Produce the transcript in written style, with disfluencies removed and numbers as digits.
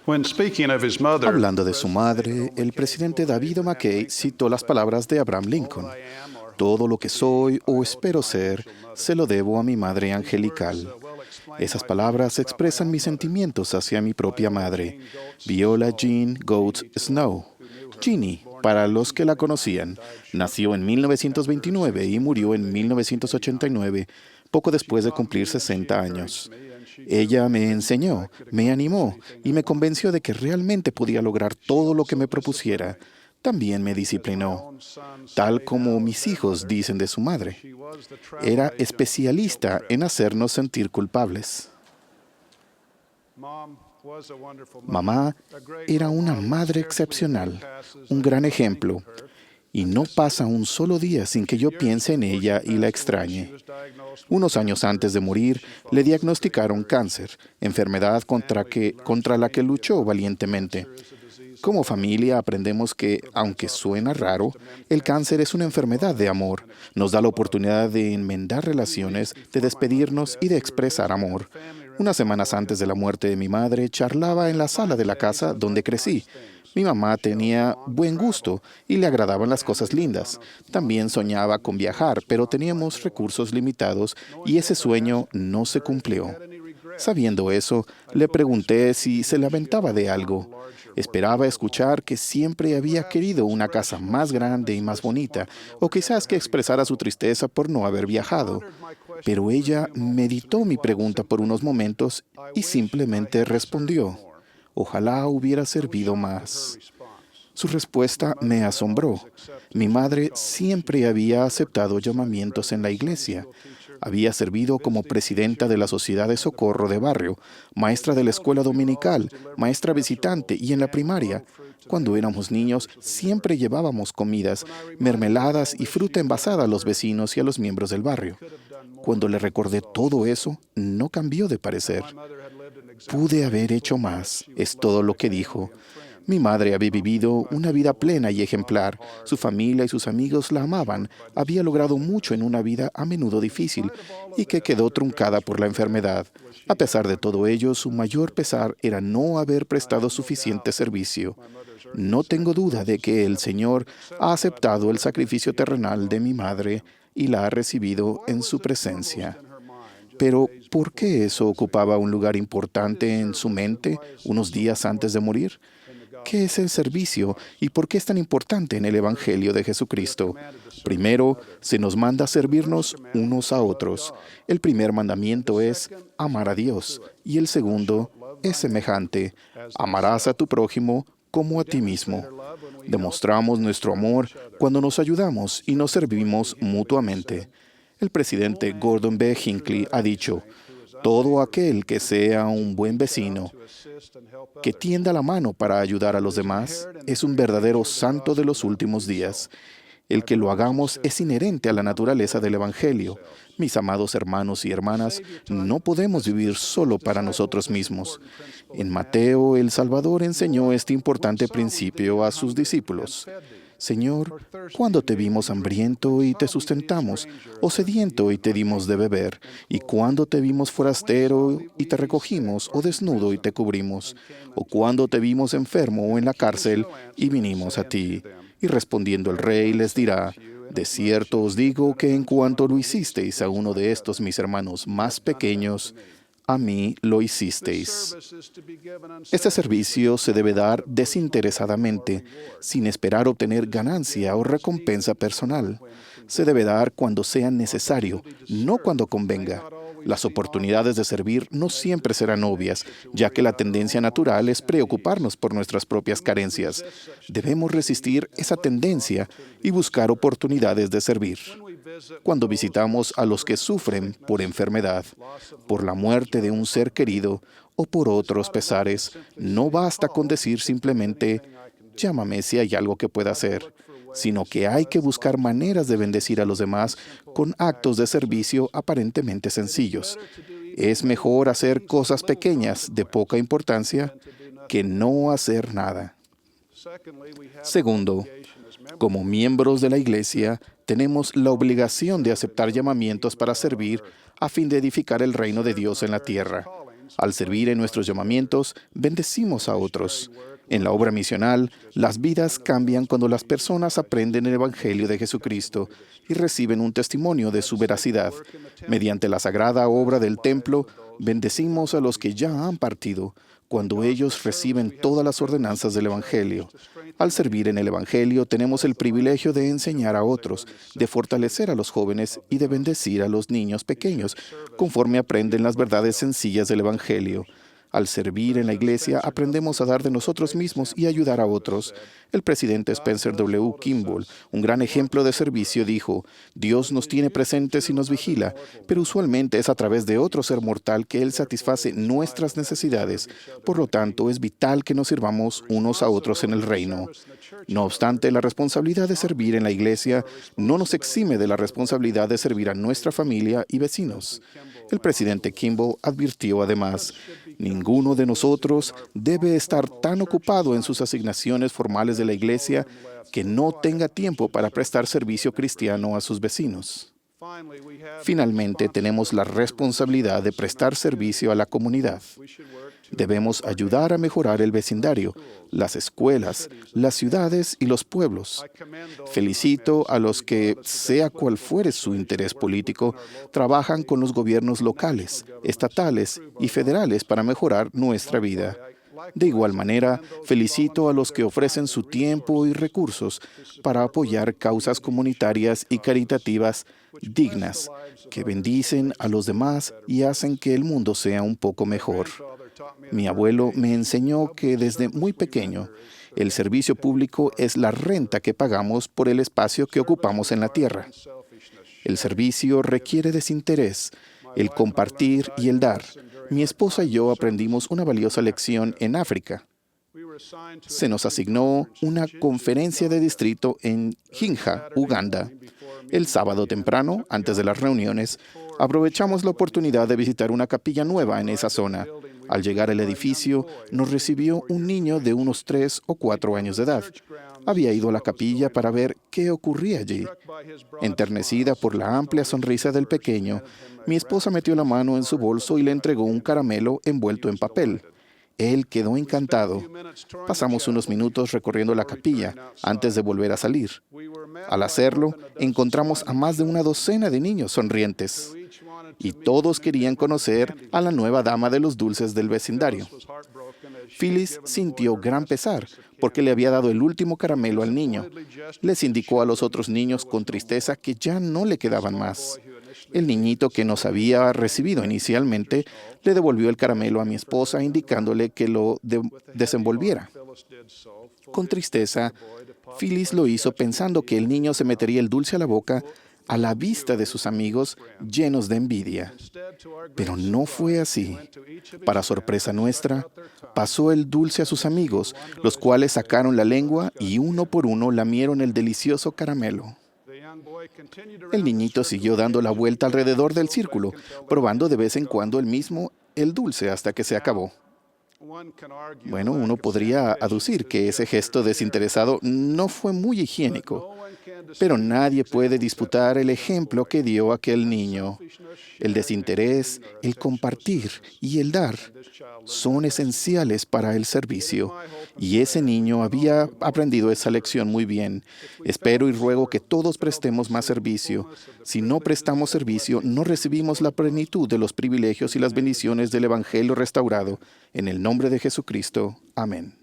Hablando de su madre, el presidente David McKay citó las palabras de Abraham Lincoln: "Todo lo que soy o espero ser, se lo debo a mi madre angelical". Esas palabras expresan mis sentimientos hacia mi propia madre, Viola Jean Goetz Snow. Jeannie, para los que la conocían, nació en 1929 y murió en 1989, poco después de cumplir 60 años. Ella me enseñó, me animó y me convenció de que realmente podía lograr todo lo que me propusiera. También me disciplinó, tal como mis hijos dicen de su madre. Era especialista en hacernos sentir culpables. Mamá era una madre excepcional, un gran ejemplo, y no pasa un solo día sin que yo piense en ella y la extrañe. Unos años antes de morir, le diagnosticaron cáncer, enfermedad contra la que luchó valientemente. Como familia aprendemos que, aunque suena raro, el cáncer es una enfermedad de amor. Nos da la oportunidad de enmendar relaciones, de despedirnos y de expresar amor. Unas semanas antes de la muerte de mi madre, charlaba en la sala de la casa donde crecí. Mi mamá tenía buen gusto y le agradaban las cosas lindas. También soñaba con viajar, pero teníamos recursos limitados y ese sueño no se cumplió. Sabiendo eso, le pregunté si se lamentaba de algo. Esperaba escuchar que siempre había querido una casa más grande y más bonita, o quizás que expresara su tristeza por no haber viajado. Pero ella meditó mi pregunta por unos momentos y simplemente respondió: "Ojalá hubiera servido más". Su respuesta me asombró. Mi madre siempre había aceptado llamamientos en la iglesia. Había servido como presidenta de la Sociedad de Socorro de Barrio, maestra de la escuela dominical, maestra visitante y en la primaria. Cuando éramos niños, siempre llevábamos comidas, mermeladas y fruta envasada a los vecinos y a los miembros del barrio. Cuando le recordé todo eso, no cambió de parecer. "Pude haber hecho más", es todo lo que dijo. Mi madre había vivido una vida plena y ejemplar. Su familia y sus amigos la amaban. Había logrado mucho en una vida a menudo difícil y que quedó truncada por la enfermedad. A pesar de todo ello, su mayor pesar era no haber prestado suficiente servicio. No tengo duda de que el Señor ha aceptado el sacrificio terrenal de mi madre y la ha recibido en su presencia. Pero, ¿por qué eso ocupaba un lugar importante en su mente unos días antes de morir? ¿Qué es el servicio y por qué es tan importante en el Evangelio de Jesucristo? Primero, se nos manda a servirnos unos a otros. El primer mandamiento es amar a Dios y el segundo es semejante: amarás a tu prójimo como a ti mismo. Demostramos nuestro amor cuando nos ayudamos y nos servimos mutuamente. El presidente Gordon B. Hinckley ha dicho: "Todo aquel que sea un buen vecino, que tienda la mano para ayudar a los demás, es un verdadero santo de los últimos días". El que lo hagamos es inherente a la naturaleza del Evangelio. Mis amados hermanos y hermanas, no podemos vivir solo para nosotros mismos. En Mateo, el Salvador enseñó este importante principio a sus discípulos: "Señor, ¿cuándo te vimos hambriento y te sustentamos, o sediento y te dimos de beber? ¿Y cuándo te vimos forastero y te recogimos, o desnudo y te cubrimos? ¿O cuándo te vimos enfermo o en la cárcel y vinimos a ti?". Y respondiendo el rey les dirá: "De cierto os digo que en cuanto lo hicisteis a uno de estos mis hermanos más pequeños, a mí lo hicisteis". Este servicio se debe dar desinteresadamente, sin esperar obtener ganancia o recompensa personal. Se debe dar cuando sea necesario, no cuando convenga. Las oportunidades de servir no siempre serán obvias, ya que la tendencia natural es preocuparnos por nuestras propias carencias. Debemos resistir esa tendencia y buscar oportunidades de servir. Cuando visitamos a los que sufren por enfermedad, por la muerte de un ser querido o por otros pesares, no basta con decir simplemente: "Llámame si hay algo que pueda hacer", sino que hay que buscar maneras de bendecir a los demás con actos de servicio aparentemente sencillos. Es mejor hacer cosas pequeñas de poca importancia que no hacer nada. Segundo, como miembros de la Iglesia, tenemos la obligación de aceptar llamamientos para servir a fin de edificar el reino de Dios en la tierra. Al servir en nuestros llamamientos, bendecimos a otros. En la obra misional, las vidas cambian cuando las personas aprenden el Evangelio de Jesucristo y reciben un testimonio de su veracidad. Mediante la sagrada obra del templo, bendecimos a los que ya han partido, cuando ellos reciben todas las ordenanzas del Evangelio. Al servir en el Evangelio, tenemos el privilegio de enseñar a otros, de fortalecer a los jóvenes y de bendecir a los niños pequeños, conforme aprenden las verdades sencillas del Evangelio. Al servir en la iglesia, aprendemos a dar de nosotros mismos y ayudar a otros. El presidente Spencer W. Kimball, un gran ejemplo de servicio, dijo: Dios nos tiene presentes y nos vigila, pero usualmente es a través de otro ser mortal que Él satisface nuestras necesidades. Por lo tanto, es vital que nos sirvamos unos a otros en el reino. No obstante, la responsabilidad de servir en la iglesia no nos exime de la responsabilidad de servir a nuestra familia y vecinos. El presidente Kimball advirtió además: ninguno de nosotros debe estar tan ocupado en sus asignaciones formales de la iglesia que no tenga tiempo para prestar servicio cristiano a sus vecinos. Finalmente, tenemos la responsabilidad de prestar servicio a la comunidad. Debemos ayudar a mejorar el vecindario, las escuelas, las ciudades y los pueblos. Felicito a los que, sea cual fuere su interés político, trabajan con los gobiernos locales, estatales y federales para mejorar nuestra vida. De igual manera, felicito a los que ofrecen su tiempo y recursos para apoyar causas comunitarias y caritativas dignas, que bendicen a los demás y hacen que el mundo sea un poco mejor. Mi abuelo me enseñó que desde muy pequeño, el servicio público es la renta que pagamos por el espacio que ocupamos en la tierra. El servicio requiere desinterés, el compartir y el dar. Mi esposa y yo aprendimos una valiosa lección en África. Se nos asignó una conferencia de distrito en Jinja, Uganda. El sábado temprano, antes de las reuniones, aprovechamos la oportunidad de visitar una capilla nueva en esa zona. Al llegar al edificio, nos recibió un niño de unos 3 o 4 años de edad. Había ido a la capilla para ver qué ocurría allí. Enternecida por la amplia sonrisa del pequeño, mi esposa metió la mano en su bolso y le entregó un caramelo envuelto en papel. Él quedó encantado. Pasamos unos minutos recorriendo la capilla antes de volver a salir. Al hacerlo, encontramos a más de una docena de niños sonrientes. Y todos querían conocer a la nueva dama de los dulces del vecindario. Phyllis sintió gran pesar porque le había dado el último caramelo al niño. Les indicó a los otros niños con tristeza que ya no le quedaban más. El niñito que nos había recibido inicialmente le devolvió el caramelo a mi esposa, indicándole que lo desenvolviera. Con tristeza, Phyllis lo hizo pensando que el niño se metería el dulce a la boca a la vista de sus amigos llenos de envidia. Pero no fue así. Para sorpresa nuestra, pasó el dulce a sus amigos, los cuales sacaron la lengua y uno por uno lamieron el delicioso caramelo. El niñito siguió dando la vuelta alrededor del círculo, probando de vez en cuando el dulce hasta que se acabó. Bueno, uno podría aducir que ese gesto desinteresado no fue muy higiénico, pero nadie puede disputar el ejemplo que dio aquel niño. El desinterés, el compartir y el dar son esenciales para el servicio, y ese niño había aprendido esa lección muy bien. Espero y ruego que todos prestemos más servicio. Si no prestamos servicio, no recibimos la plenitud de los privilegios y las bendiciones del Evangelio restaurado. En el nombre de Jesucristo. Amén.